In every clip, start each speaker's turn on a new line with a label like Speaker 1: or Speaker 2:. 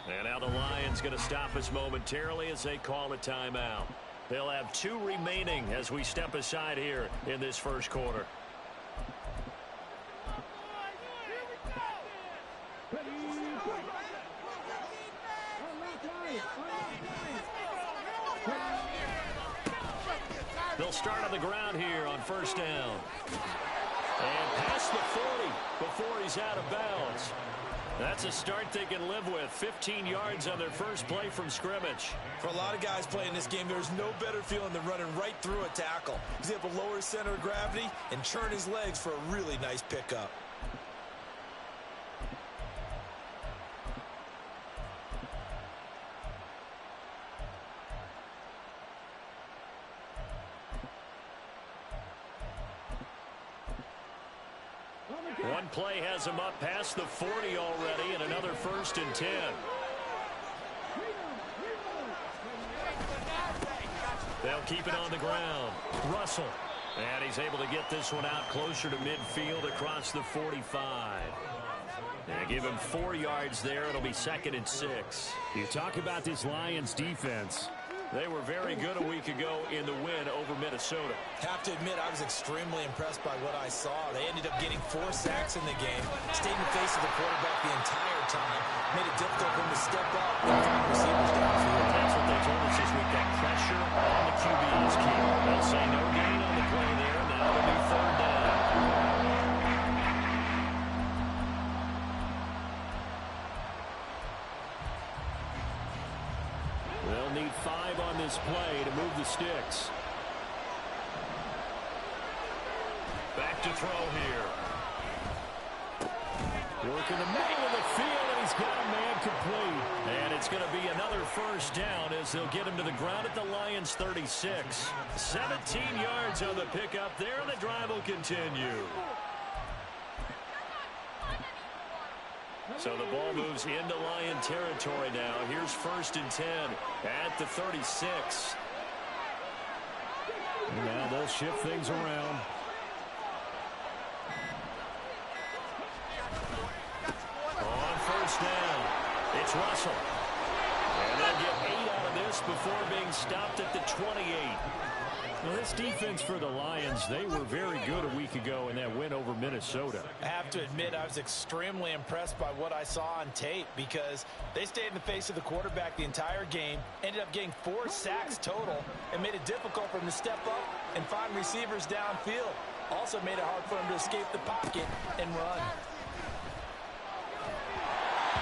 Speaker 1: And now the Lions going to stop us momentarily as they call a timeout. They'll have 2 remaining as we step aside here in this first quarter. They'll start on the ground here on first down. And past the 40 before he's out of bounds. That's a start they can live with. 15 yards on their first play from scrimmage.
Speaker 2: For a lot of guys playing this game, there's no better feeling than running right through a tackle. He's able to lower his center of gravity and churn his legs for a really nice pickup.
Speaker 1: One play has him up past the 40 already, and another 1st and 10. They'll keep it on the ground. Russell. And he's able to get this one out closer to midfield across the 45. And give him 4 yards there. It'll be 2nd and 6.
Speaker 3: You talk about this Lions defense.
Speaker 1: They were very good a week ago in the win over Minnesota.
Speaker 2: Have to admit, I was extremely impressed by what I saw. They ended up getting 4 sacks in the game, stayed in the face of the quarterback the entire time, made it difficult for him to step up and find receivers downfield.
Speaker 1: That's what they told us this week, that pressure on the QB is key. They'll say no gain on the play there. Now a new 3rd down. They'll need 5 on this play to move the sticks. Back to throw here. Work in the middle of the field, and he's got a man complete. And it's going to be another 1st down as they'll get him to the ground at the Lions' 36. 17 yards on the pickup there, and the drive will continue. So the ball moves into Lion territory now. Here's 1st and 10 at the 36.
Speaker 3: And now they'll shift things around.
Speaker 1: On 1st down, it's Russell. And they'll get 8 out of this before being stopped at the 28.
Speaker 3: Well, this defense for the Lions, they were very good a week ago in that win over Minnesota.
Speaker 2: I have to admit, I was extremely impressed by what I saw on tape because they stayed in the face of the quarterback the entire game, ended up getting 4 sacks total, and made it difficult for him to step up and find receivers downfield. Also made it hard for him to escape the pocket and run.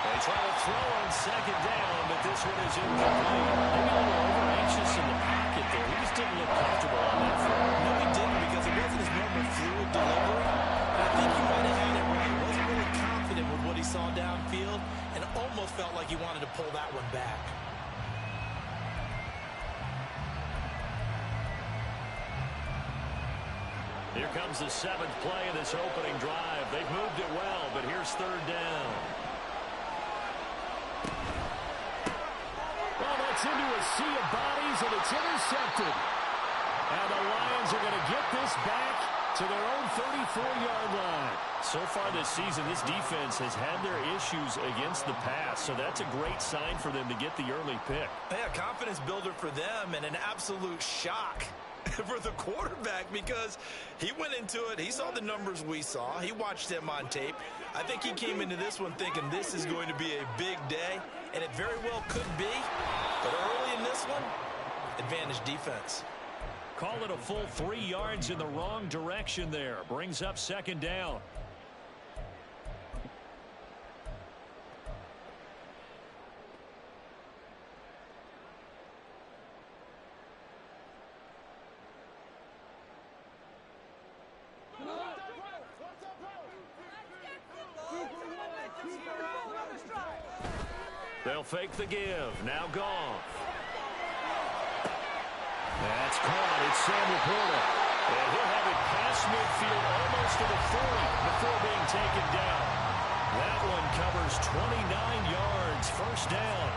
Speaker 1: They try to throw on 2nd down, but this one is incomplete. Maybe a little over-anxious in the pocket there. He just didn't look comfortable on that front.
Speaker 2: No, he didn't, because it wasn't his normal fluid delivery. And I think he might have had it right. He wasn't really confident with what he saw downfield and almost felt like he wanted to pull that one back.
Speaker 1: Here comes the 7th play of this opening drive. They've moved it well, but here's 3rd down.
Speaker 3: Into a sea of bodies, and it's intercepted. And the Lions are going to get this back to their own 34-yard line.
Speaker 1: So far this season, this defense has had their issues against the pass, so that's a great sign for them to get the early pick.
Speaker 2: Yeah, confidence builder for them and an absolute shock for the quarterback because he went into it. He saw the numbers we saw. He watched them on tape. I think he came into this one thinking this is going to be a big day, and it very well could be. But early in this one, advantage defense.
Speaker 1: Call it a full 3 yards in the wrong direction there. Brings up 2nd down. They'll fake the give. Now Goff. That's caught. It's Sam Laporta. And he'll have it past midfield almost to the 40 before being taken down. That one covers 29 yards. 1st down.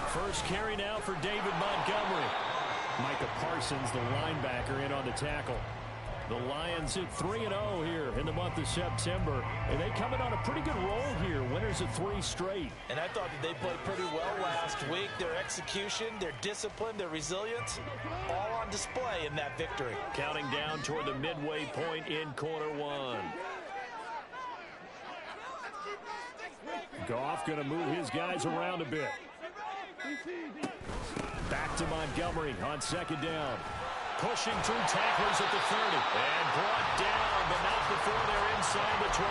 Speaker 1: First carry now for David Montgomery.
Speaker 3: Micah Parsons, the linebacker, in on the tackle. The Lions at 3-0 here in the month of September. And they come in on a pretty good roll here. Winners of 3 straight.
Speaker 2: And I thought that they played pretty well last week. Their execution, their discipline, their resilience, all on display in that victory.
Speaker 1: Counting down toward the midway point in quarter 1.
Speaker 3: Goff going to move his guys around a bit. Back to Montgomery on 2nd down.
Speaker 1: Pushing through tacklers at the 30. And brought down, but not before they're inside the 25.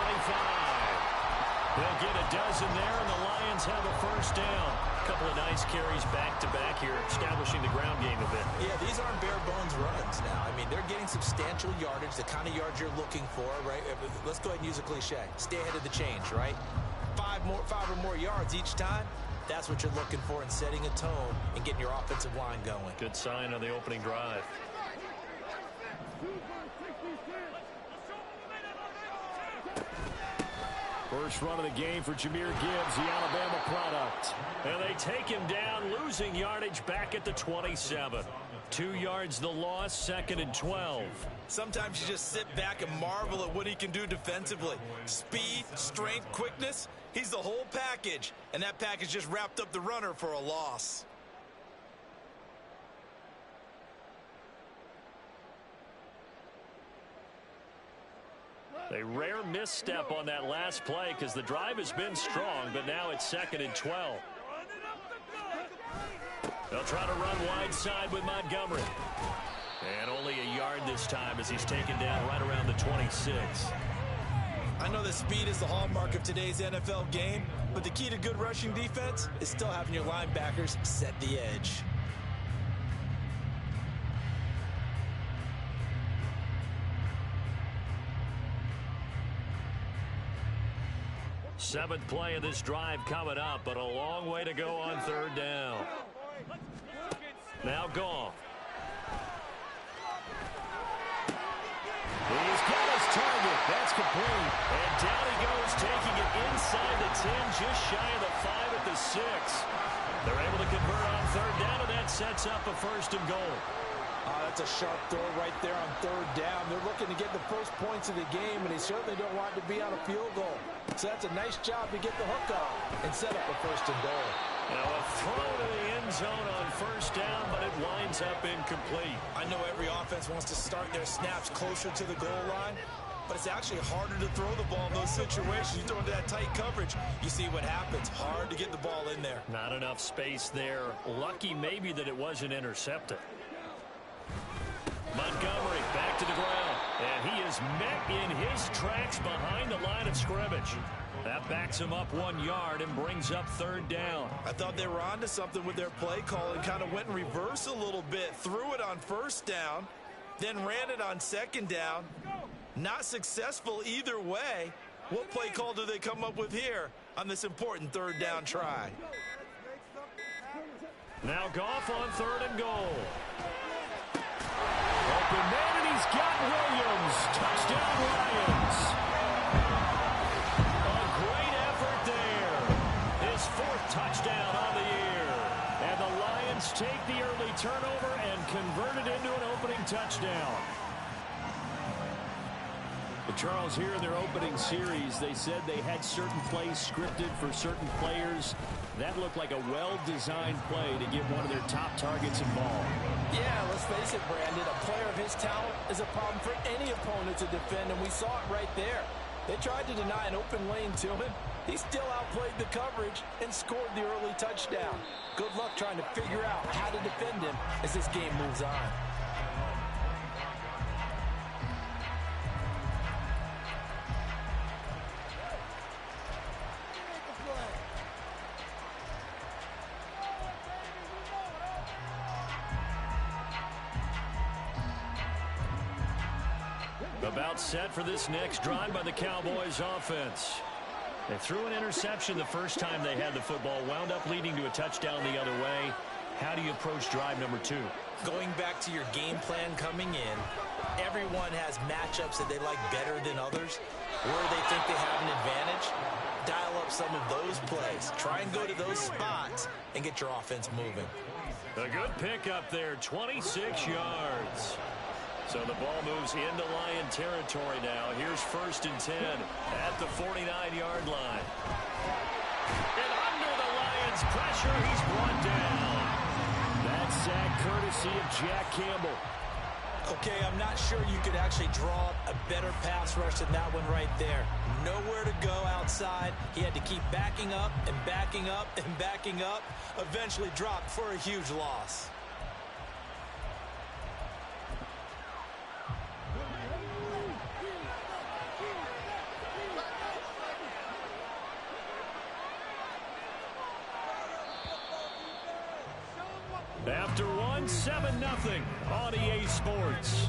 Speaker 1: They'll get a dozen there, and the Lions have a first down. A couple of nice carries back-to-back here, establishing the ground game a bit.
Speaker 2: Yeah, these aren't bare-bones runs now. I mean, they're getting substantial yardage, the kind of yards you're looking for, right? Let's go ahead and use a cliche. Stay ahead of the change, right? 5 or more yards each time. That's what you're looking for in setting a tone and getting your offensive line going.
Speaker 1: Good sign on the opening drive.
Speaker 3: First run of the game for Jahmyr Gibbs, the Alabama product.
Speaker 1: And they take him down, losing yardage back at the 27. 2 yards the loss, 2nd and 12.
Speaker 2: Sometimes you just sit back and marvel at what he can do defensively. Speed, strength, quickness. He's the whole package. And that package just wrapped up the runner for a loss.
Speaker 1: A rare misstep on that last play because the drive has been strong, but now it's 2nd and 12. They'll try to run wide side with Montgomery. And only a yard this time as he's taken down right around the 26.
Speaker 2: I know that speed is the hallmark of today's NFL game, but the key to good rushing defense is still having your linebackers set the edge.
Speaker 1: Seventh play of this drive coming up, but a long way to go on 3rd down. Now Goff.
Speaker 3: He's got his target. That's complete.
Speaker 1: And down he goes, taking it inside the 10, just shy of the 5 at the 6. They're able to convert on 3rd down, and that sets up a 1st and goal.
Speaker 2: That's a sharp throw right there on 3rd down. They're looking to get the first points of the game, and they certainly don't want to be on a field goal. So that's a nice job to get the hook on and set up a 1st and goal.
Speaker 1: Now a throw to the end zone on 1st down, but it winds up incomplete.
Speaker 2: I know every offense wants to start their snaps closer to the goal line, but it's actually harder to throw the ball in those situations. You throw into that tight coverage, you see what happens. Hard to get the ball in there.
Speaker 1: Not enough space there. Lucky maybe that it wasn't intercepted. Montgomery back to the ground, and he is met in his tracks behind the line of scrimmage. That backs him up 1 yard and brings up 3rd down.
Speaker 2: I thought they were onto something with their play call and kind of went in reverse a little bit. Threw it on 1st down, then ran it on 2nd down. Not successful either way. What play call do they come up with here on this important 3rd down try?
Speaker 1: Now Goff on 3rd and goal.
Speaker 3: Open man, and he's got Williams. Touchdown, Lions.
Speaker 1: A great effort there. His 4th touchdown on the year. And the Lions take the early turnover and convert it into an opening touchdown.
Speaker 3: Charles, here in their opening series, they said they had certain plays scripted for certain players. That looked like a well-designed play to get one of their top targets involved.
Speaker 2: Yeah, let's face it, Brandon. A player of his talent is a problem for any opponent to defend, and we saw it right there. They tried to deny an open lane to him. He still outplayed the coverage and scored the early touchdown. Good luck trying to figure out how to defend him as this game moves on.
Speaker 1: About set for this next drive by the Cowboys offense. They threw an interception the first time they had the football, wound up leading to a touchdown the other way. How do you approach drive number 2?
Speaker 2: Going back to your game plan coming in, everyone has matchups that they like better than others. Where they think they have an advantage, dial up some of those plays. Try and go to those spots and get your offense moving.
Speaker 1: A good pickup there, 26 yards. So the ball moves into Lion territory now. Here's 1st and 10 at the 49-yard line. And under the Lions' pressure, he's brought down.
Speaker 3: That sack courtesy of Jack Campbell.
Speaker 2: Okay, I'm not sure you could actually draw up a better pass rush than that one right there. Nowhere to go outside. He had to keep backing up and backing up and backing up. Eventually dropped for a huge loss.
Speaker 3: After one, 7-0 on EA Sports.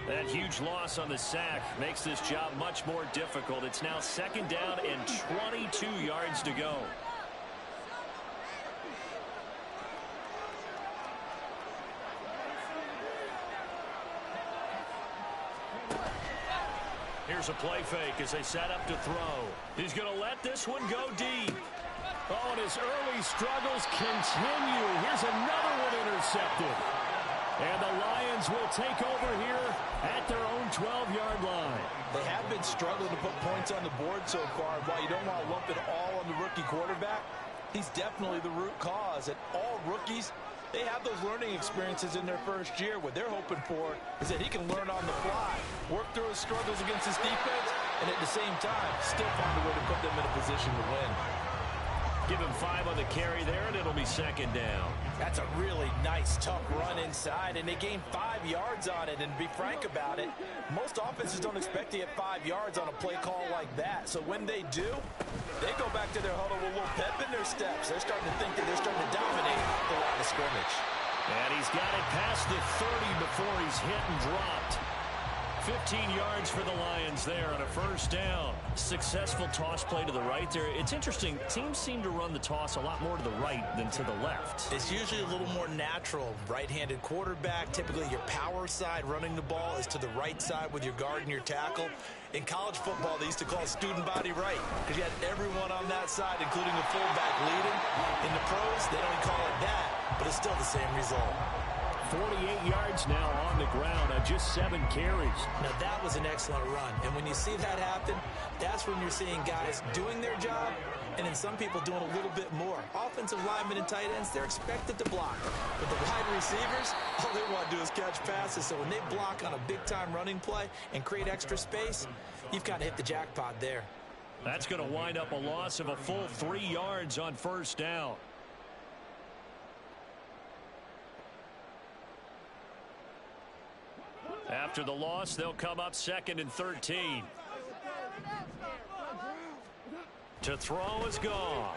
Speaker 1: That huge loss on the sack makes this job much more difficult. It's now 2nd down and 22 yards to go. Here's a play fake as they set up to throw. He's going to let this one go deep.
Speaker 3: Oh, and his early struggles continue. Here's another one intercepted. And the Lions will take over here at their own 12-yard line.
Speaker 2: They have been struggling to put points on the board so far. While you don't want to lump it all on the rookie quarterback, he's definitely the root cause. And all rookies, they have those learning experiences in their first year. What they're hoping for is that he can learn on the fly, work through his struggles against his defense, and at the same time, still find a way to put them in a position to win.
Speaker 1: Give him 5 on the carry there, and it'll be 2nd down.
Speaker 2: That's a really nice, tough run inside, and they gained 5 yards on it. And to be frank about it, most offenses don't expect to get 5 yards on a play call like that. So when they do, they go back to their huddle with a little pep in their steps. They're starting to think that they're starting to dominate the line of scrimmage.
Speaker 1: And he's got it past the 30 before he's hit and dropped. 15 yards for the Lions there on a 1st down. Successful toss play to the right there. It's interesting. Teams seem to run the toss a lot more to the right than to the left.
Speaker 2: It's usually a little more natural. Right-handed quarterback, typically your power side running the ball is to the right side with your guard and your tackle. In college football, they used to call it student body right because you had everyone on that side, including a fullback leading. In the pros, they don't call it that, but it's still the same result.
Speaker 3: 48 yards now on the ground on just 7 carries.
Speaker 2: Now, that was an excellent run. And when you see that happen, that's when you're seeing guys doing their job and then some people doing a little bit more. Offensive linemen and tight ends, they're expected to block. But the wide receivers, all they want to do is catch passes. So when they block on a big-time running play and create extra space, you've got to hit the jackpot there.
Speaker 1: That's going to wind up a loss of a full 3 yards on 1st down. After the loss, they'll come up 2nd and 13. To throw is gone.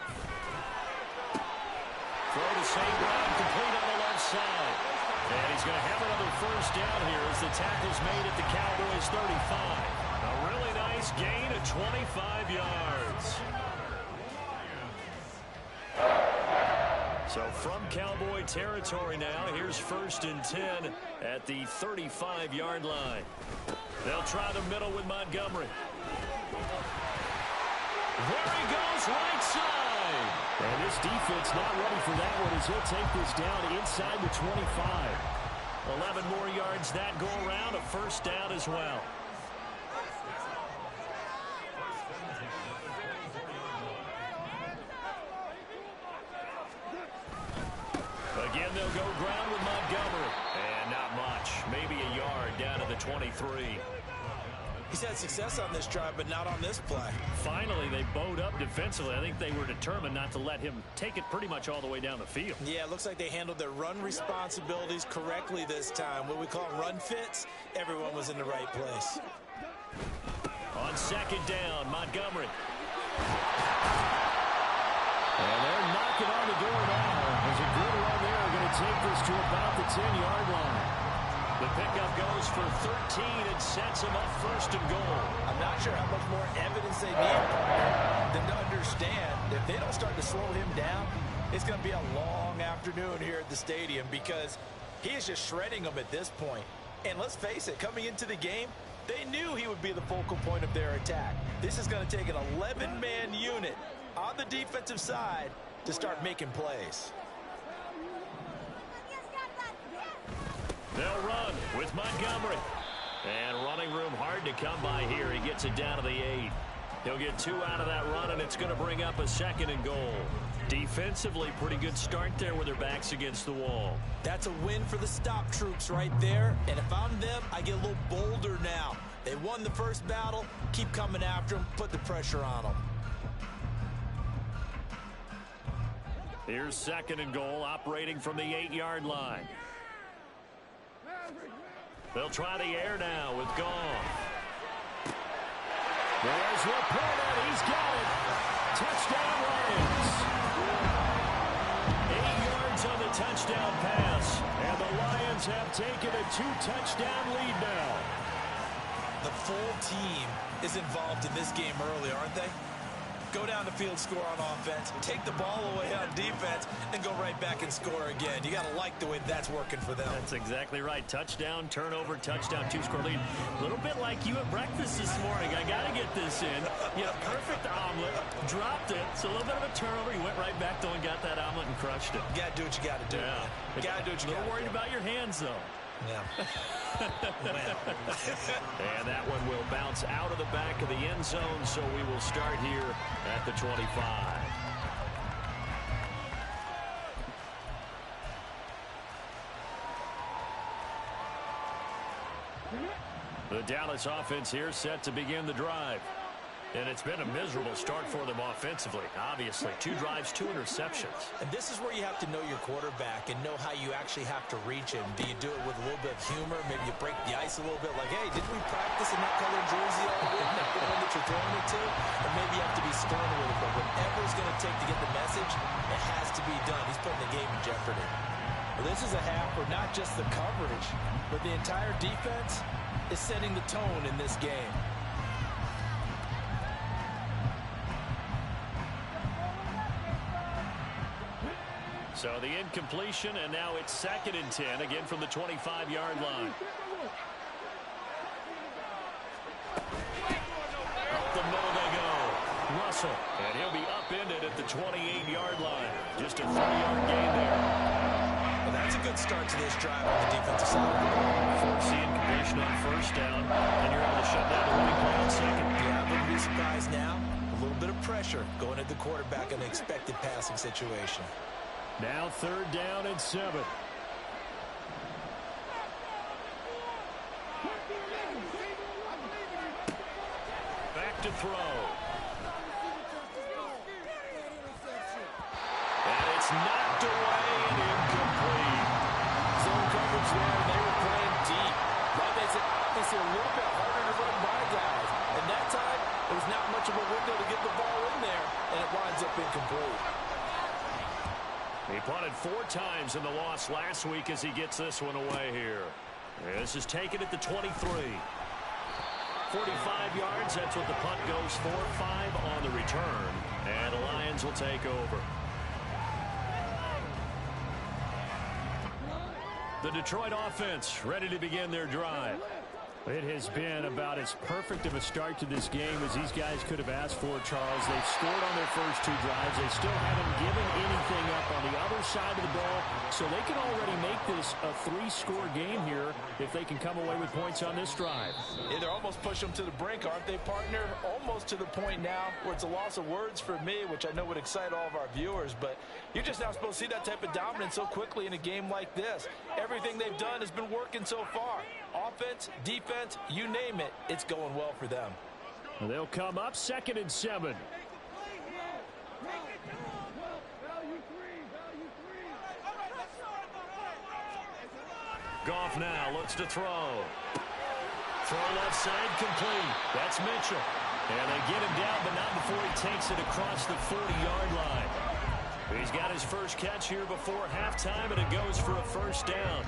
Speaker 1: Throw to St. Brown, complete on the left side. And he's going to have another 1st down here as the tackle's made at the Cowboys 35. A really nice gain of 25 yards. So from Cowboy territory now, here's 1st and 10 at the 35-yard line. They'll try the middle with Montgomery. There he goes, right side.
Speaker 3: And this defense not ready for that one as he'll take this down inside the 25.
Speaker 1: 11 more yards that go around, a 1st down as well. Again, they'll go ground with Montgomery. And not much. Maybe a yard down to the 23.
Speaker 2: He's had success on this drive, but not on this play.
Speaker 1: Finally, they bowed up defensively. I think they were determined not to let him take it pretty much all the way down the field.
Speaker 2: Yeah, it looks like they handled their run responsibilities correctly this time. What we call run fits, everyone was in the right place.
Speaker 1: On 2nd down, Montgomery.
Speaker 3: And they're knocking on the door now. There's a good run there. Going to take this to about the 10-yard line.
Speaker 1: The pickup goes for 13 and sets him up 1st and goal.
Speaker 2: I'm not sure how much more evidence they need than to understand if they don't start to slow him down, it's going to be a long afternoon here at the stadium because he is just shredding them at this point. And let's face it, coming into the game, they knew he would be the focal point of their attack. This is going to take an 11-man unit on the defensive side to start making plays.
Speaker 1: They'll run with Montgomery. And running room hard to come by here. He gets it down to the 8. He'll get 2 out of that run, and it's going to bring up a 2nd and goal. Defensively, pretty good start there with their backs against the wall.
Speaker 2: That's a win for the stop troops right there. And if I'm them, I get a little bolder now. They won the first battle. Keep coming after them. Put the pressure on them.
Speaker 1: Here's 2nd and goal, operating from the 8-yard line. They'll try the air now with Goff. There's Laporta. He's got it. Touchdown, Lions. 8 yards on the touchdown pass. And the Lions have taken a 2-touchdown lead now.
Speaker 2: The full team is involved in this game early, aren't they? Go down the field, score on offense, take the ball away on defense, and go right back and score again. You got to like the way that's working for them.
Speaker 1: That's exactly right. Touchdown, turnover, touchdown, 2-score lead. A little bit like you at breakfast this morning. I got to get this in. Yeah, perfect omelet. Dropped it. So a little bit of a turnover. You went right back, though, and got that omelet and crushed it.
Speaker 2: You got to do what you got to do.
Speaker 1: Yeah.
Speaker 2: You got to do what you got to do.
Speaker 1: A little worried about your hands, though.
Speaker 2: Yeah.
Speaker 1: And that one will bounce out of the back of the end zone, so we will start here at the 25. The Dallas offense here set to begin the drive. And it's been a miserable start for them offensively. Obviously, 2 drives, 2 interceptions.
Speaker 2: And this is where you have to know your quarterback and know how you actually have to reach him. Do you do it with a little bit of humor? Maybe you break the ice a little bit like, hey, didn't we practice in that colored jersey all week? The one that you're throwing it to? Or maybe you have to be stern with it. But whatever it's going to take to get the message, it has to be done. He's putting the game in jeopardy. Well, this is a half where not just the coverage, but the entire defense is setting the tone in this game.
Speaker 1: So the incompletion, and now it's 2nd and 10, again from the 25-yard line. Up the middle they go. Russell, and he'll be upended at the 28-yard line. Just a 30-yard gain there.
Speaker 2: Well, that's a good start to this drive on the defensive side.
Speaker 1: Force the incompletion on 1st down, and you're able to shut down the running play on 2nd.
Speaker 2: Yeah, I wouldn't be surprised now. A little bit of pressure going at the quarterback in an expected passing situation.
Speaker 3: Now 3rd down and 7.
Speaker 1: Back to throw. And it's knocked away and incomplete.
Speaker 2: Zone coverage there, and they were playing deep. That makes it a little bit harder to run by guys. And that time, there was not much of a window to get the ball in there, and it winds up incomplete.
Speaker 1: He punted 4 times in the loss last week as he gets this one away here. This is taken at the 23. 45 yards, that's what the punt goes for. 5 on the return, and the Lions will take over. The Detroit offense ready to begin their drive.
Speaker 3: It has been about as perfect of a start to this game as these guys could have asked for, Charles. They've scored on their first 2 drives. They still haven't given anything up on the other side of the ball, so they can already make this a 3-score game here if they can come away with points on this drive.
Speaker 2: Yeah, they're almost pushing them to the brink, aren't they, partner? Almost to the point now where it's a loss of words for me, which I know would excite all of our viewers, but you're just now supposed to see that type of dominance so quickly in a game like this. Everything they've done has been working so far. Offense, defense, you name it, it's going well for them.
Speaker 3: They'll come up 2nd and 7.
Speaker 1: Goff now looks to throw. Throw left side complete. That's Mitchell. And they get him down, but not before he takes it across the 40-yard line. He's got his first catch here before halftime, and it goes for a 1st down.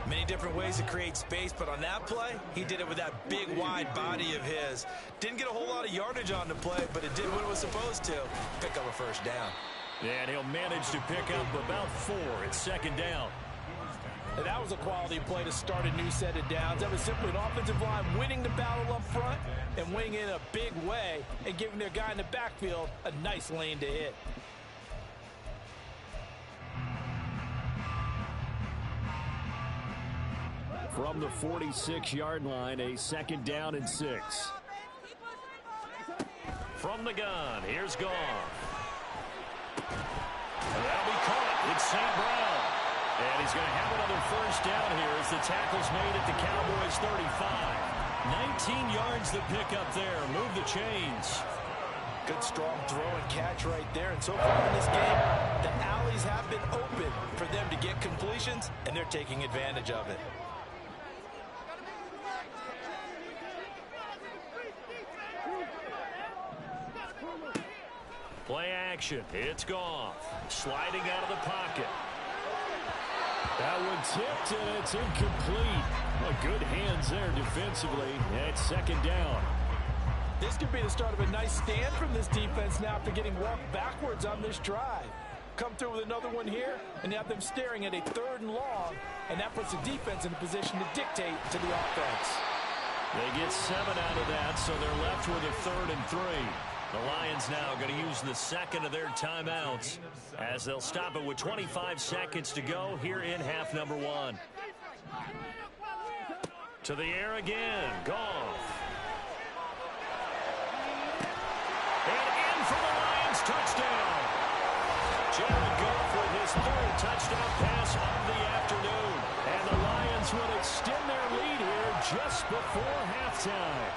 Speaker 2: Many different ways to create space, but on that play, he did it with that big, wide body of his. Didn't get a whole lot of yardage on the play, but it did what it was supposed to. Pick up a 1st down.
Speaker 1: And he'll manage to pick up about 4 at 2nd down.
Speaker 2: And that was a quality play to start a new set of downs. That was simply an offensive line winning the battle up front and winning it in a big way and giving their guy in the backfield a nice lane to hit.
Speaker 3: From the 46-yard line, a 2nd down and 6.
Speaker 1: From the gun, here's Goff. That'll be caught. It's St. Brown. And he's going to have another 1st down here as the tackle's made at the Cowboys 35. 19 yards the pick up there. Move the chains.
Speaker 2: Good strong throw and catch right there. And so far in this game, the alleys have been open for them to get completions, and they're taking advantage of it.
Speaker 1: Play action. It's Goff. Sliding out of the pocket.
Speaker 3: That one tipped, and it's incomplete. Well, good hands there defensively. And it's 2nd down.
Speaker 2: This could be the start of a nice stand from this defense now after getting walked backwards on this drive. Come through with another one here, and you have them staring at a 3rd and long, and that puts the defense in a position to dictate to the offense.
Speaker 1: They get 7 out of that, so they're left with a 3rd and 3. The Lions now going to use the 2nd of their timeouts as they'll stop it with 25 seconds to go here in half number 1. To the air again. Goff. And in for the Lions. Touchdown. Jared Goff with his 3rd touchdown pass of the afternoon. And the Lions will extend their lead here just before halftime.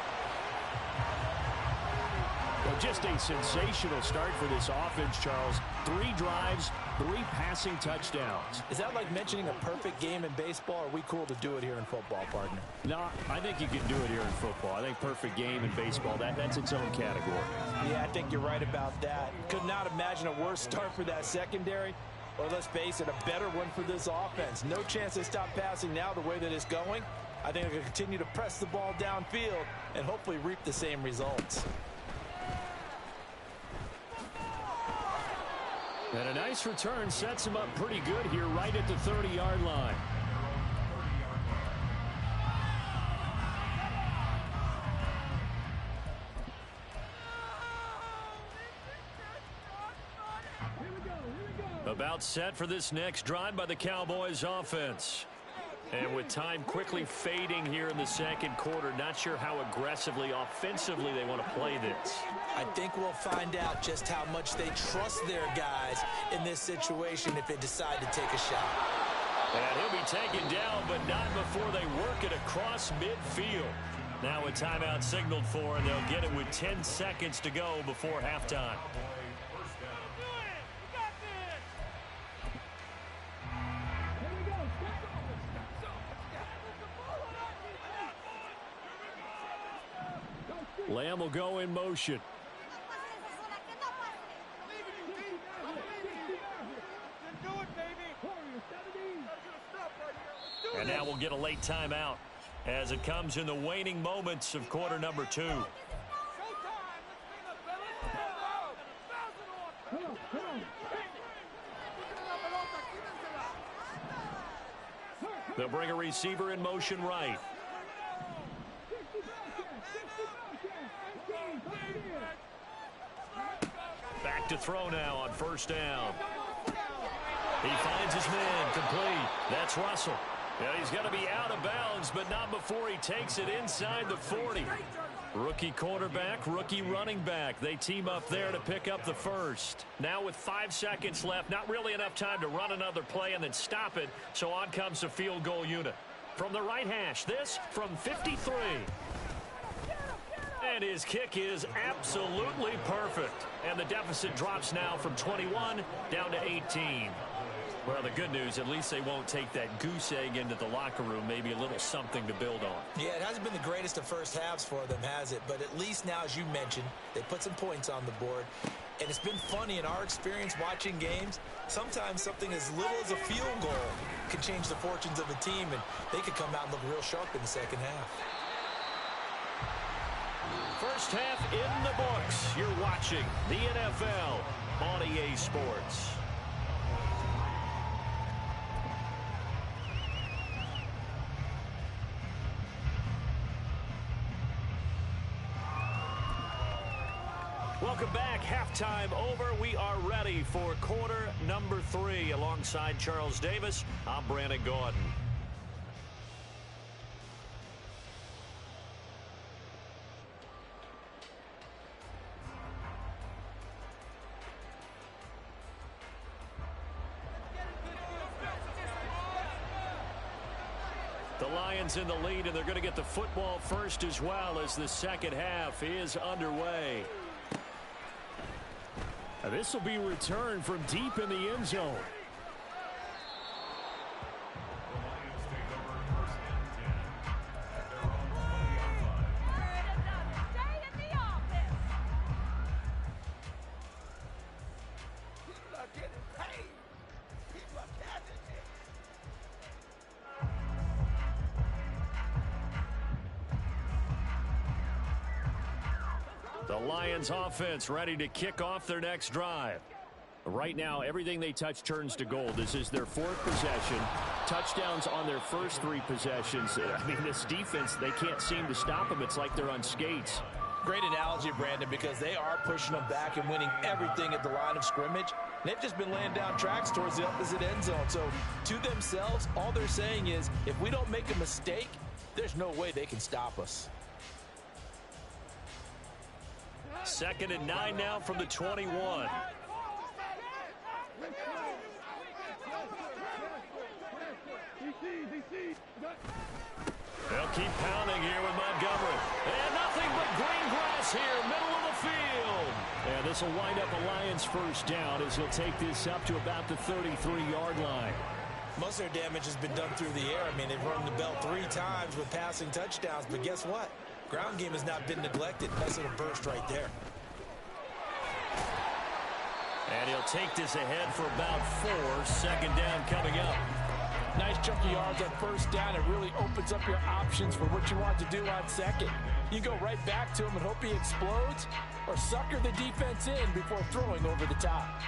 Speaker 3: Well, just a sensational start for this offense, Charles. 3 drives, 3 passing touchdowns.
Speaker 2: Is that like mentioning a perfect game in baseball? Or are we cool to do it here in football, partner?
Speaker 3: No, I think you can do it here in football. I think perfect game in baseball, that's its own category.
Speaker 2: Yeah, I think you're right about that. Could not imagine a worse start for that secondary. Or let's face it, a better one for this offense. No chance to stop passing now the way that it's going. I think they're going to continue to press the ball downfield and hopefully reap the same results.
Speaker 3: And a nice return sets him up pretty good here right at the 30-yard line.
Speaker 1: About set for this next drive by the Cowboys offense. And with time quickly fading here in the 2nd quarter, not sure how aggressively, offensively they want to play this.
Speaker 2: I think we'll find out just how much they trust their guys in this situation if they decide to take a shot.
Speaker 1: And he'll be taken down, but not before they work it across midfield. Now a timeout signaled for, and they'll get it with 10 seconds to go before halftime.
Speaker 3: Lamb will go in motion.
Speaker 1: And now we'll get a late timeout as it comes in the waning moments of quarter number 2. They'll bring a receiver in motion right. Back to throw now on 1st down. He finds his man complete. That's Russell. Yeah, he's got to be out of bounds, but not before he takes it inside the 40. Rookie quarterback, rookie running back. They team up there to pick up the 1st. Now with 5 seconds left, not really enough time to run another play and then stop it, so on comes the field goal unit. From the right hash, this from 53. And his kick is absolutely perfect. And the deficit drops now from 21 down to 18. Well, the good news, at least they won't take that goose egg into the locker room. Maybe a little something to build on.
Speaker 2: Yeah, it hasn't been the greatest of first halves for them, has it? But at least now, as you mentioned, they put some points on the board. And it's been funny in our experience watching games. Sometimes something as little as a field goal can change the fortunes of a team, and they could come out and look real sharp in the 2nd half.
Speaker 1: First half in the books. You're watching the NFL on EA Sports. Welcome back. Halftime over. We are ready for quarter number 3. Alongside Charles Davis, I'm Brandon Gordon. The Lions in the lead, and they're going to get the football first as well as the second half is underway. This will be returned from deep in the end zone. The Lions offense ready to kick off their next drive. Right now, everything they touch turns to gold. This is their 4th possession. Touchdowns on their first 3 possessions. I mean, this defense, they can't seem to stop them. It's like they're on skates.
Speaker 2: Great analogy, Brandon, because they are pushing them back and winning everything at the line of scrimmage. They've just been laying down tracks towards the opposite end zone. So to themselves, all they're saying is, if we don't make a mistake, there's no way they can stop us.
Speaker 1: 2nd and 9 now from the 21. They'll keep pounding here with Montgomery. And nothing but green grass here, middle of the field. And this will wind up a Lions first down as he'll take this up to about the 33-yard line.
Speaker 2: Most of their damage has been done through the air. I mean, they've rung the bell 3 times with passing touchdowns, but guess what? Ground game has not been neglected. Nice little burst right there.
Speaker 1: And he'll take this ahead for about 4. 2nd down coming up.
Speaker 4: Nice chunky yards on first down. It really opens up your options for what you want to do on second. You go right back to him and hope he explodes, or sucker the defense in before throwing over the top.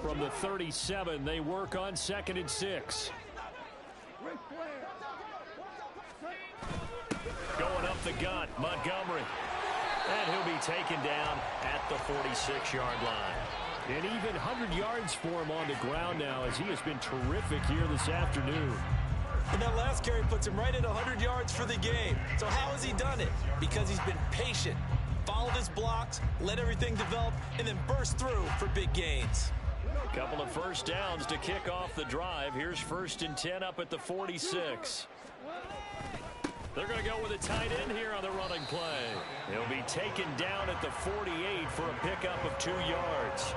Speaker 1: From the 37, they work on 2nd and 6. Going up the gut, Montgomery. And he'll be taken down at the 46-yard line. And even 100 yards for him on the ground now, as he has been terrific here this afternoon.
Speaker 2: And that last carry puts him right at 100 yards for the game. So how has he done it? Because he's been patient, followed his blocks, let everything develop, and then burst through for big gains.
Speaker 1: A couple of first downs to kick off the drive. Here's 1st and 10 up at the 46. They're going to go with a tight end here on the running play. He'll be taken down at the 48 for a pickup of 2 yards.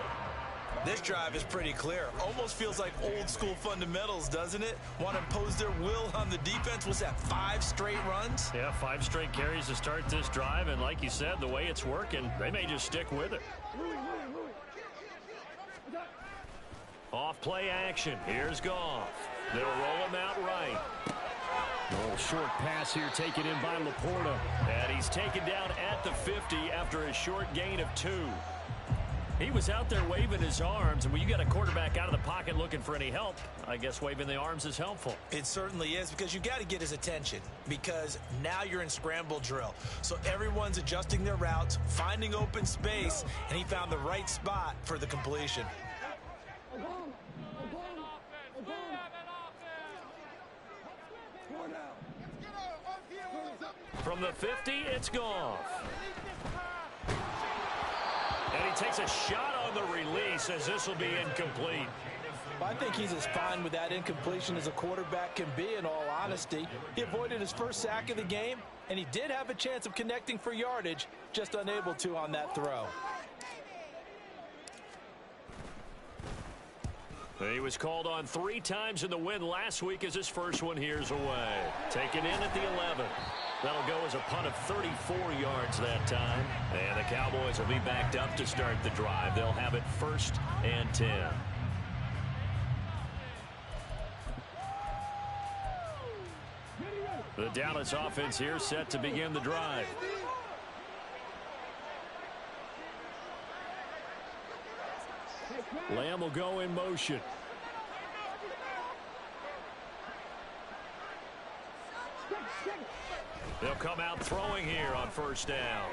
Speaker 2: This drive is pretty clear. Almost feels like old school fundamentals, doesn't it? Want to impose their will on the defense. Was that 5 straight runs?
Speaker 1: Yeah, 5 straight carries to start this drive. And like you said, the way it's working, they may just stick with it. Off play action. Here's Goff. They'll roll him out right. A little short pass here taken in by Laporta. And he's taken down at the 50 after a short gain of 2. He was out there waving his arms, and when you got a quarterback out of the pocket looking for any help, I guess waving the arms is helpful.
Speaker 2: It certainly is, because you got to get his attention, because now you're in scramble drill. So everyone's adjusting their routes, finding open space, and he found the right spot for the completion.
Speaker 1: From the 50, it's Goff. And he takes a shot on the release as this will be incomplete.
Speaker 4: I think he's as fine with that incompletion as a quarterback can be, in all honesty. He avoided his first sack of the game, and he did have a chance of connecting for yardage, just unable to on that throw.
Speaker 1: He was called on 3 times in the win last week as his first one here's away. Taken in at the 11. That'll go as a punt of 34 yards that time. And the Cowboys will be backed up to start the drive. They'll have it 1st and 10. The Dallas offense here set to begin the drive. Lamb will go in motion. They'll come out throwing here on 1st down.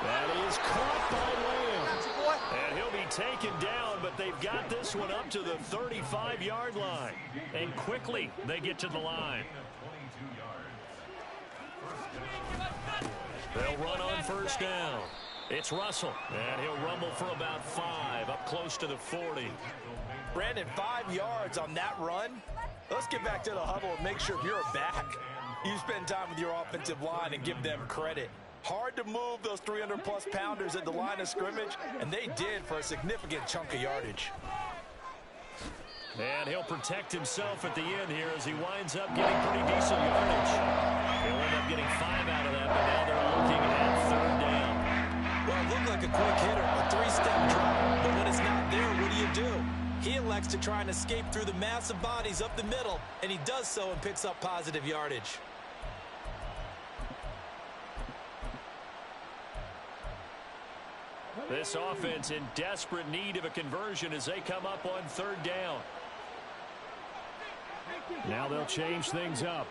Speaker 1: That is caught by Lamb. And he'll be taken down, but they've got this one up to the 35-yard line. And quickly, they get to the line. They'll run on first down. It's Russell, and he'll rumble for about 5, up close to the 40.
Speaker 2: Brandon, 5 yards on that run. Let's get back to the huddle and make sure if you're back, you spend time with your offensive line and give them credit. Hard to move those 300-plus pounders at the line of scrimmage, and they did for a significant chunk of yardage.
Speaker 1: And he'll protect himself at the end here as he winds up getting pretty decent yardage. He'll end up getting 5 out of that, but now they're looking at third down.
Speaker 2: Well, it looked like a quick hitter, a 3-step drop, but when it's not there, what do? He elects to try and escape through the massive bodies up the middle, and he does so and picks up positive yardage.
Speaker 1: This offense in desperate need of a conversion as they come up on third down.
Speaker 3: Now they'll change things up.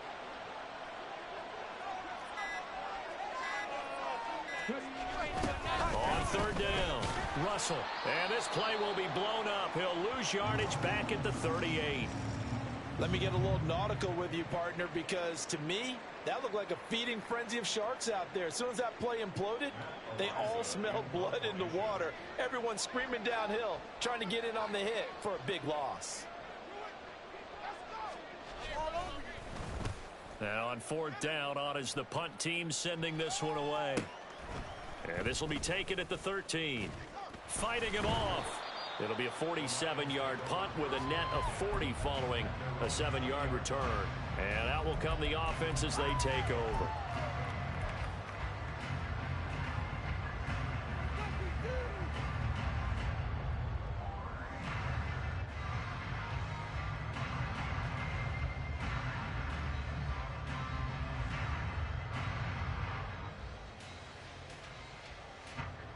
Speaker 1: On third down, Russell. And this play will be blown up. He'll lose yardage back at the 38.
Speaker 2: Let me get a little nautical with you, partner, because to me, that looked like a feeding frenzy of sharks out there. As soon as that play imploded, they all smelled blood in the water. Everyone screaming downhill, trying to get in on the hit for a big loss.
Speaker 1: Now on fourth down, on is the punt team sending this one away. And this will be taken at the 13. Fighting him off. It'll be a 47-yard punt with a net of 40 following a 7-yard return. And out will come the offense as they take over.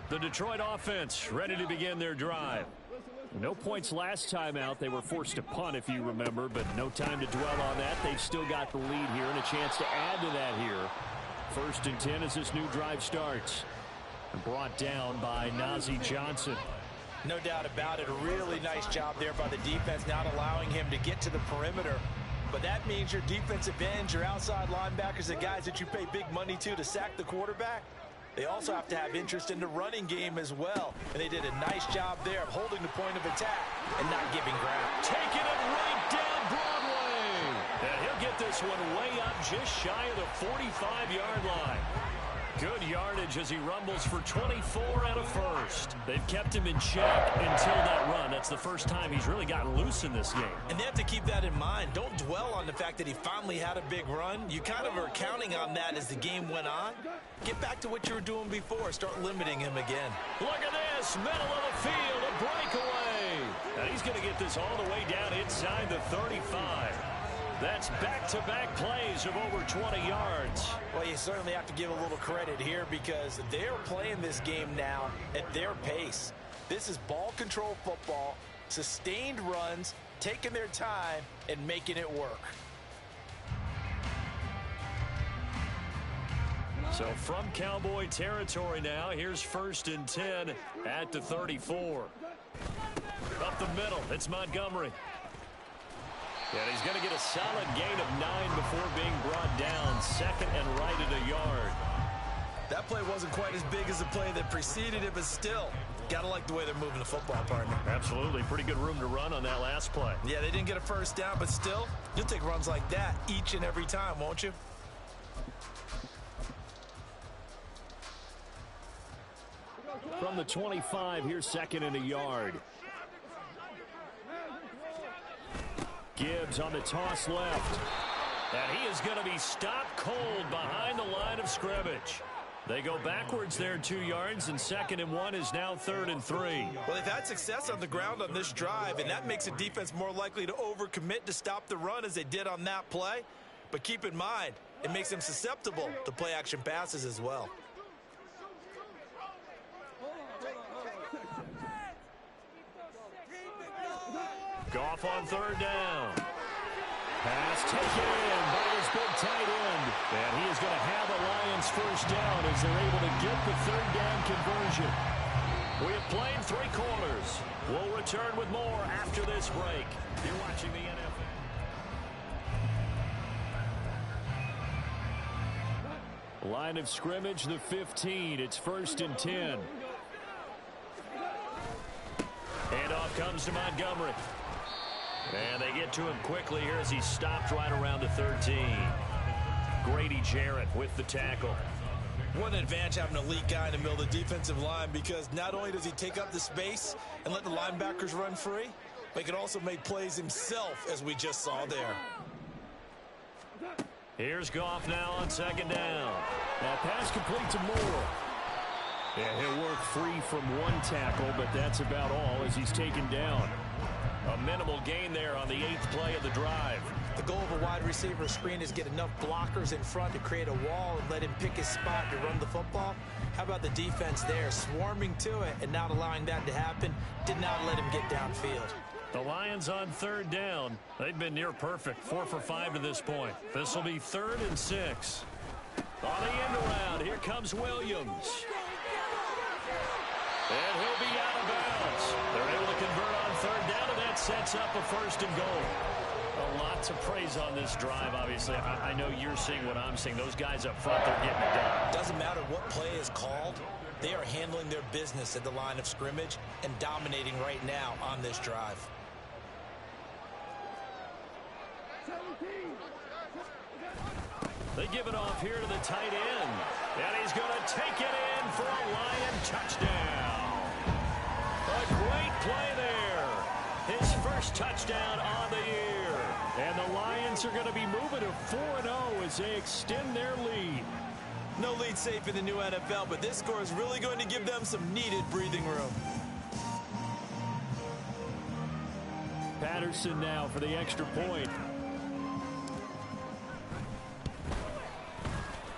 Speaker 1: The Detroit offense ready to begin their drive.
Speaker 3: No points last time out. They were forced to punt, if you remember, but no time to dwell on that. They've still got the lead here and a chance to add to that here. 1st and 10 as this new drive starts. And brought down by Nazeeh Johnson.
Speaker 2: No doubt about it. A really nice job there by the defense, not allowing him to get to the perimeter. But that means your defensive ends, your outside linebackers, the guys that you pay big money to sack the quarterback, they also have to have interest in the running game as well. And they did a nice job there of holding the point of attack and not giving ground.
Speaker 1: Taking it right down Broadway. And he'll get this one way up just shy of the 45-yard line. Good yardage as he rumbles for 24 and a first. They've kept him in check until that run. That's the first time he's really gotten loose in this game.
Speaker 2: And they have to keep that in mind. Don't dwell on the fact that he finally had a big run. You kind of are counting on that as the game went on. Get back to what you were doing before. Start limiting him again.
Speaker 1: Look at this. Middle of the field. A breakaway. And he's going to get this all the way down inside the 35. That's back-to-back plays of over 20 yards.
Speaker 2: Well, you certainly have to give a little credit here because they're playing this game now at their pace. This is ball control football, sustained runs, taking their time, and making it work.
Speaker 1: So from Cowboy territory now, here's 1st and 10 at the 34. Up the middle, it's Montgomery. And he's going to get a solid gain of 9 before being brought down. 2nd and right at a yard.
Speaker 2: That play wasn't quite as big as the play that preceded it, but still, got to like the way they're moving the football, partner.
Speaker 1: Absolutely. Pretty good room to run on that last play.
Speaker 2: Yeah, they didn't get a first down, but still, you'll take runs like that each and every time, won't you?
Speaker 3: From the 25, here's 2nd and a yard. Gibbs on the toss left.
Speaker 1: And he is going to be stopped cold behind the line of scrimmage. They go backwards there 2 yards, and 2nd and 1 is now 3rd and 3.
Speaker 2: Well, they've had success on the ground on this drive, and that makes a defense more likely to overcommit to stop the run as they did on that play. But keep in mind, it makes them susceptible to play-action passes as well.
Speaker 1: Goff on 3rd down.
Speaker 3: Pass taken in by his big tight end. And he is going to have a Lions first down as they're able to get the third down conversion.
Speaker 1: We have played 3 quarters. We'll return with more after this break. You're watching the NFL.
Speaker 3: Line of scrimmage, the 15. It's 1st and 10.
Speaker 1: Handoff comes to Montgomery. And they get to him quickly here as he stopped right around the 13. Grady Jarrett with the tackle.
Speaker 2: What an advantage having an elite guy in the middle of the defensive line, because not only does he take up the space and let the linebackers run free, but he can also make plays himself, as we just saw there.
Speaker 1: Here's Goff now on 2nd down.
Speaker 3: That pass complete to Moore. Yeah, he'll work free from one tackle, but that's about all as he's taken down.
Speaker 1: A minimal gain there on the 8th play of the drive.
Speaker 4: The goal of a wide receiver screen is get enough blockers in front to create a wall and let him pick his spot to run the football. How about the defense there, swarming to it and not allowing that to happen? Did not let him get downfield.
Speaker 1: The Lions on 3rd down. They've been near perfect, 4 for 5 to this point. This will be 3rd and 6. On the end around, here comes Williams. And he'll be out of bounds. They're able to convert on 3rd down, and that sets up a 1st and goal.
Speaker 3: A lot to praise on this drive, obviously. I know you're seeing what I'm seeing. Those guys up front, they're getting it done.
Speaker 2: Doesn't matter what play is called. They are handling their business at the line of scrimmage and dominating right now on this drive.
Speaker 1: They give it off here to the tight end. And he's going to take it in for a Lion touchdown. A great play there. His first touchdown on the year.
Speaker 3: And the Lions are going to be moving to 4-0 as they extend their lead.
Speaker 2: No lead safe in the new NFL, but this score is really going to give them some needed breathing room.
Speaker 3: Patterson now for the extra point.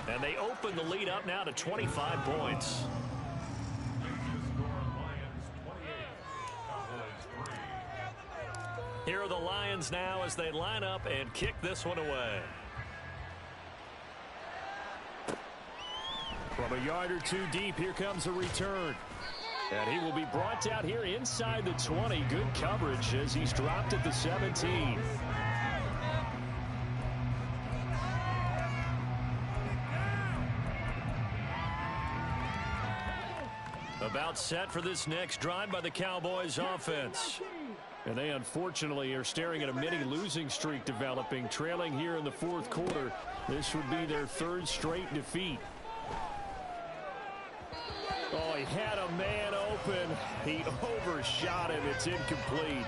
Speaker 1: And they open the lead up now to 25 points. Here are the Lions now as they line up and kick this one away.
Speaker 3: From a yard or 2 deep, here comes a return. And he will be brought down here inside the 20. Good coverage as he's dropped at the 17.
Speaker 1: About set for this next drive by the Cowboys offense.
Speaker 3: And they unfortunately are staring at a mini losing streak developing, trailing here in the 4th quarter. This would be their 3rd straight defeat. Oh, he had a man open. He overshot him. It's incomplete.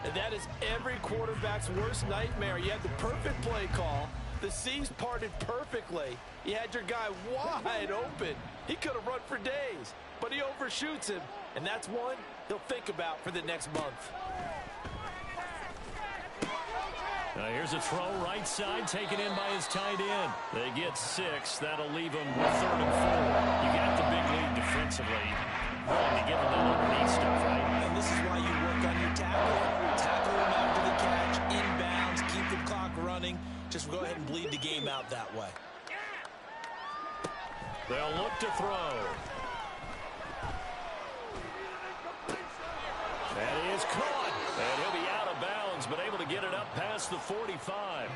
Speaker 4: And that is every quarterback's worst nightmare. You had the perfect play call. The seams parted perfectly. You had your guy wide open. He could have run for days, but he overshoots him. And that's one he'll think about for the next month.
Speaker 1: Now here's a throw right side taken in by his tight end. They get 6. That'll leave them with 3rd and 4. You got the big lead defensively. Willing to give them that underneath stuff, right?
Speaker 2: And this is why you work on your tackle. Tackle them after the catch, inbounds, keep the clock running. Just go ahead and bleed the game out that way.
Speaker 1: They'll look to throw. That is caught. And he'll be out of bounds, but able to get it up past the 45.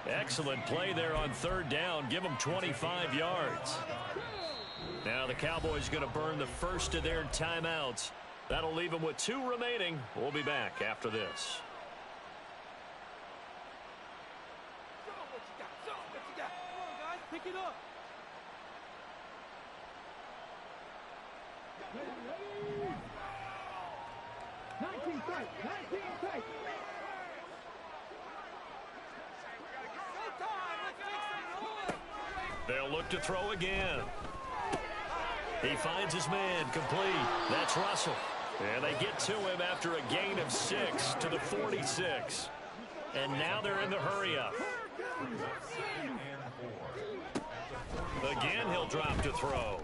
Speaker 1: Excellent play there on 3rd down. Give them 25 yards. Now the Cowboys going to burn the first of their timeouts. That'll leave them with 2 remaining. We'll be back after this.
Speaker 5: Pick it up. Ready. 19 tight. 19 tight.
Speaker 1: They'll look to throw again. He finds his man complete. That's Russell. And they get to him after a gain of 6 to the 46. And now they're in the hurry-up. Again, he'll drop to throw.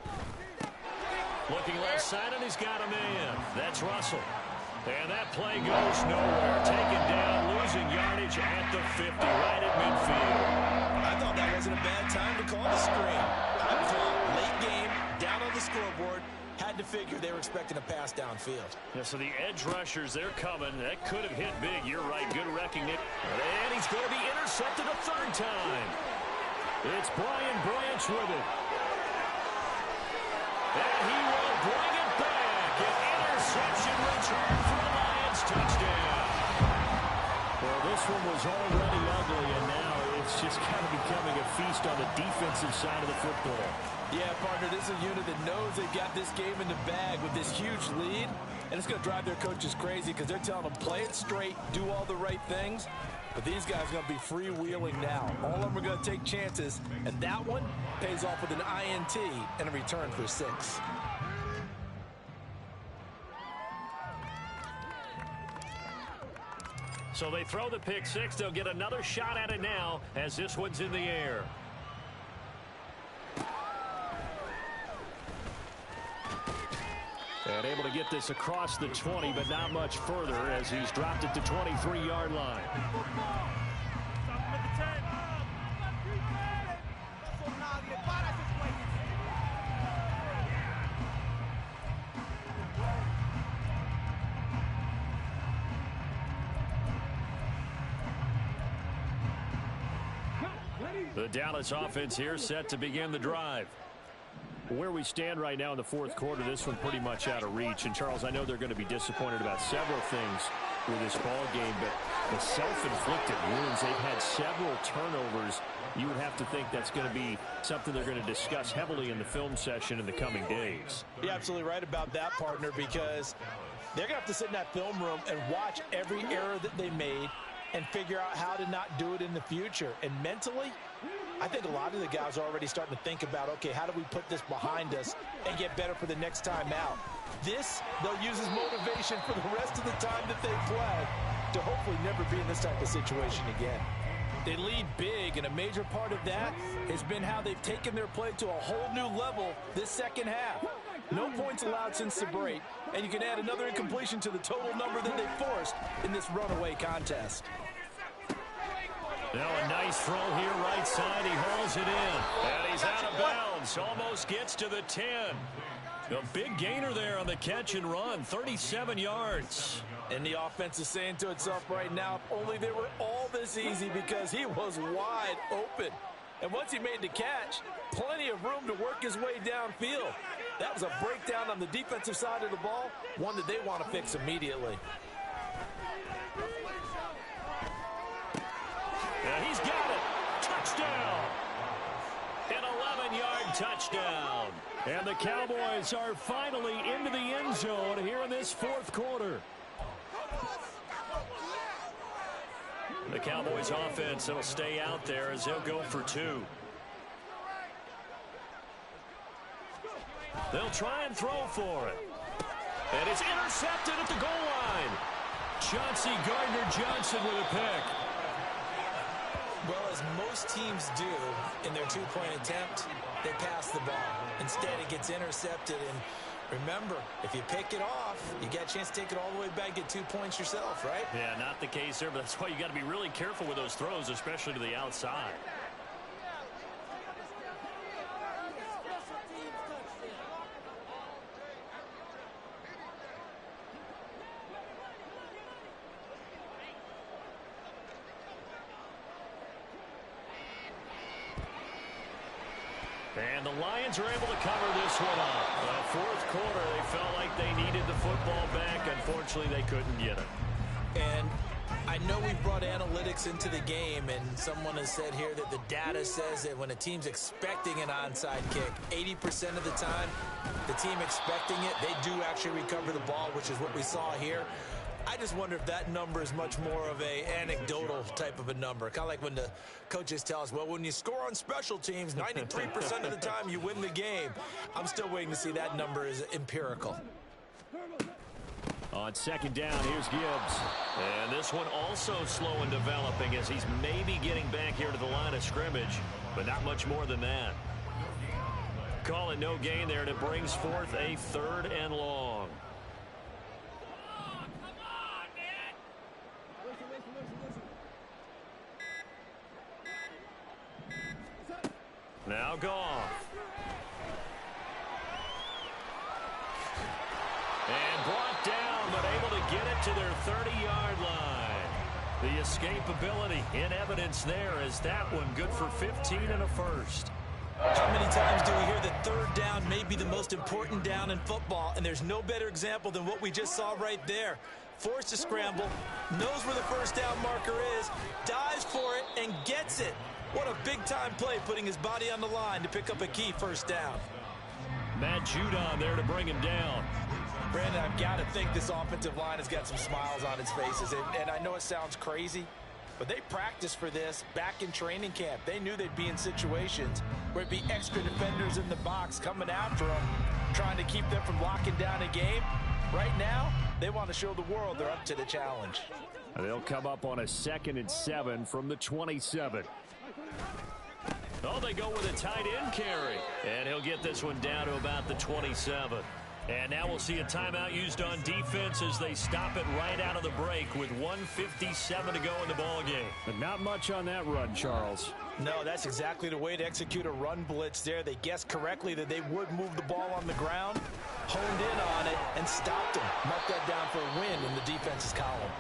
Speaker 1: Looking left side, and he's got a man. That's Russell. And that play goes nowhere. Taken down, losing yardage at the 50, right at midfield.
Speaker 2: I thought that wasn't a bad time to call the screen. I thought late game, down on the scoreboard, had to figure they were expecting a pass downfield.
Speaker 1: Yeah, so the edge rushers, they're coming. That could have hit big. You're right. Good recognition. And he's going to be intercepted a third time. It's Brian Branch with it. And he will bring it back. An interception return for a Lions touchdown. Well, this one was already ugly, and now it's just kind of becoming a feast on the defensive side of the football.
Speaker 4: Yeah, partner, this is a unit that knows they've got this game in the bag with this huge lead, and it's going to drive their coaches crazy because they're telling them play it straight, do all the right things. But these guys are going to be freewheeling now. All of them are going to take chances, and that one pays off with an INT and a return for 6.
Speaker 1: So they throw the pick 6. They'll get another shot at it now as this one's in the air. And able to get this across the 20, but not much further as he's dropped it to 23-yard line. The Dallas offense here set to begin the drive. Where we stand right now in the fourth quarter, this one pretty much out of reach. And, Charles, I know they're going to be disappointed about several things with this ball game, but the self-inflicted wounds, they've had several turnovers. You would have to think that's going to be something they're going to discuss heavily in the film session in the coming days.
Speaker 4: You're absolutely right about that, partner, because they're going to have to sit in that film room and watch every error that they made and figure out how to not do it in the future. And mentally, I think a lot of the guys are already starting to think about, okay, how do we put this behind us and get better for the next time out? This, they'll use as motivation for the rest of the time that they play to hopefully never be in this type of situation again. They lead big, and a major part of that has been how they've taken their play to a whole new level this second half. No points allowed since the break, and you can add another incompletion to the total number that they forced in this runaway contest.
Speaker 1: Now a nice throw here right side. He hauls it in. And he's out of bounds. Almost gets to the 10. A big gainer there on the catch and run. 37 yards.
Speaker 4: And the offense is saying to itself right now, if only they were all this easy, because he was wide open. And once he made the catch, plenty of room to work his way downfield. That was a breakdown on the defensive side of the ball, one that they want to fix immediately.
Speaker 1: And he's got it. Touchdown. An 11-yard touchdown. And the Cowboys are finally into the end zone here in this fourth quarter. The Cowboys offense will stay out there as they'll go for 2. They'll try and throw for it. And it's intercepted at the goal line. Chauncey Gardner-Johnson with a pick.
Speaker 2: Well, as most teams do in their two-point attempt, they pass the ball. Instead, it gets intercepted. And remember, if you pick it off, you get a chance to take it all the way back, get 2 points yourself, right?
Speaker 1: Yeah, not the case there, but that's why you got to be really careful with those throws, especially to the outside. And the Lions are able to cover this one up. Fourth quarter, they felt like they needed the football back. Unfortunately, they couldn't get it.
Speaker 2: And I know we brought analytics into the game, and someone has said here that the data says that when a team's expecting an onside kick, 80% of the time, the team expecting it, they do actually recover the ball, which is what we saw here. I just wonder if that number is much more of a anecdotal type of a number. Kind of like when the coaches tell us, well, when you score on special teams, 93% of the time you win the game. I'm still waiting to see that number is empirical.
Speaker 1: On second down, here's Gibbs. And this one also slow in developing as he's maybe getting back here to the line of scrimmage, but not much more than that. Call it no gain there, and it brings forth a 3rd and long. Now Goff. And brought down, but able to get it to their 30-yard line. The escapability in evidence there as that one good for 15 and a first.
Speaker 4: How many times do we hear that third down may be the most important down in football, and there's no better example than what we just saw right there. Forced to scramble, knows where the first down marker is, dives for it, and gets it. What a big-time play, putting his body on the line to pick up a key first down.
Speaker 1: Matt Judon there to bring him down.
Speaker 4: Brandon, I've got to think this offensive line has got some smiles on its faces, and I know it sounds crazy, but they practiced for this back in training camp. They knew they'd be in situations where it'd be extra defenders in the box coming after them, trying to keep them from locking down a game. Right now, they want to show the world they're up to the challenge.
Speaker 3: They'll come up on a 2nd and 7 from the 27.
Speaker 1: Oh, they go with a tight end carry. And he'll get this one down to about the 27. And now we'll see a timeout used on defense as they stop it right out of the break with 1:57 to go in the ballgame.
Speaker 3: But not much on that run, Charles.
Speaker 4: No, that's exactly the way to execute a run blitz there. They guessed correctly that they would move the ball on the ground, honed in on it, and stopped them. Mark that down for a win in the defense's column.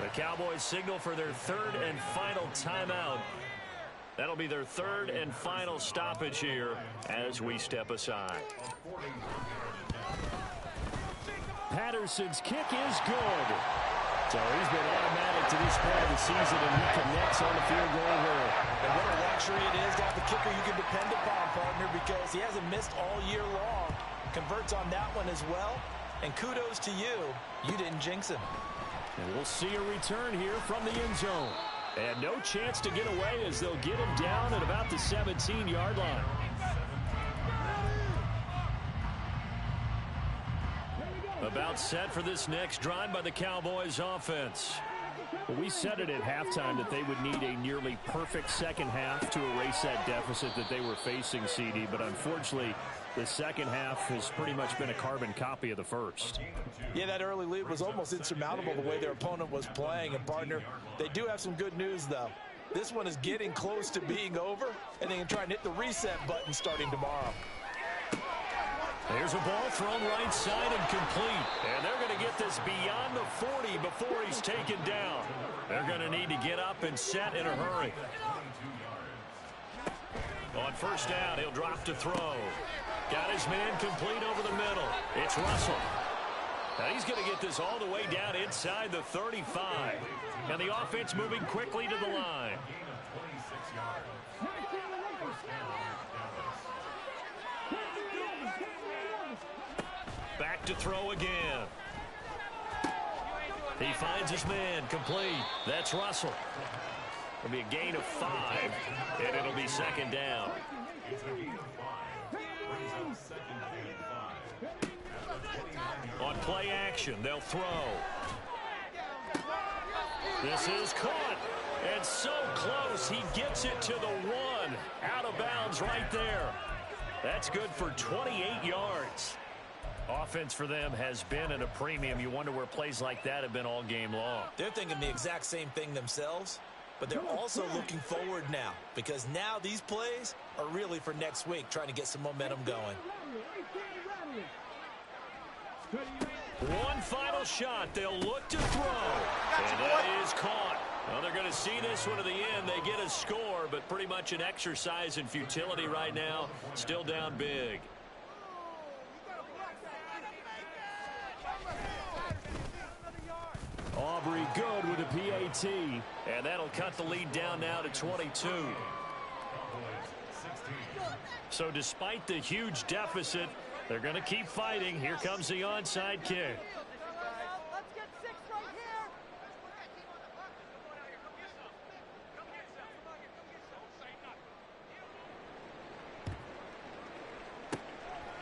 Speaker 1: The Cowboys signal for their 3rd and final timeout. That'll be their 3rd and final stoppage here as we step aside.
Speaker 3: Patterson's kick is good. So he's been automatic to this part of the season, and he connects on the field goal here.
Speaker 4: And what a luxury it is to have a kicker you can depend upon, partner, because he hasn't missed all year long. Converts on that one as well. And kudos to you. You didn't jinx him.
Speaker 3: And we'll see a return here from the end zone. And no chance to get away as they'll get him down at about the 17-yard line.
Speaker 1: About set for this next drive by the Cowboys offense.
Speaker 3: Well, we said it at halftime that they would need a nearly perfect second half to erase that deficit that they were facing, CD. But unfortunately, the second half has pretty much been a carbon copy of the first.
Speaker 4: Yeah, that early lead was almost insurmountable the way their opponent was playing. And, partner, they do have some good news, though. This one is getting close to being over, and they can try and hit the reset button starting tomorrow.
Speaker 1: There's a ball thrown right side and complete. And they're going to get this beyond the 40 before he's taken down. They're going to need to get up and set in a hurry. On first down, he'll drop to throw. Got his man complete over the middle. It's Russell. Now he's going to get this all the way down inside the 35. And the offense moving quickly to the line. Back to throw again. He finds his man complete. That's Russell. It'll be a gain of 5, and it'll be second down. On play action, they'll throw. This is caught, and so close. He gets it to the 1. Out of bounds right there. That's good for 28 yards. Offense for them has been at a premium. You wonder where plays like that have been all game long.
Speaker 4: They're thinking the exact same thing themselves, but they're also looking forward now, because now these plays are really for next week, trying to get some momentum going.
Speaker 1: One final shot. They'll look to throw. And that is caught. Well, they're going to see this one to the end. They get a score, but pretty much an exercise in futility right now. Still down big.
Speaker 3: Aubrey good with a PAT.
Speaker 1: And that'll cut the lead down now to 22. So despite the huge deficit, they're going to keep fighting. Here comes the onside kick.
Speaker 5: Let's get 6 right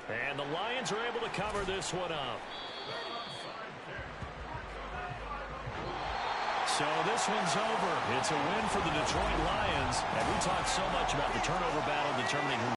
Speaker 5: here.
Speaker 1: And the Lions are able to cover this one up. So this one's over. It's a win for the Detroit Lions. And we talked so much about the turnover battle determining who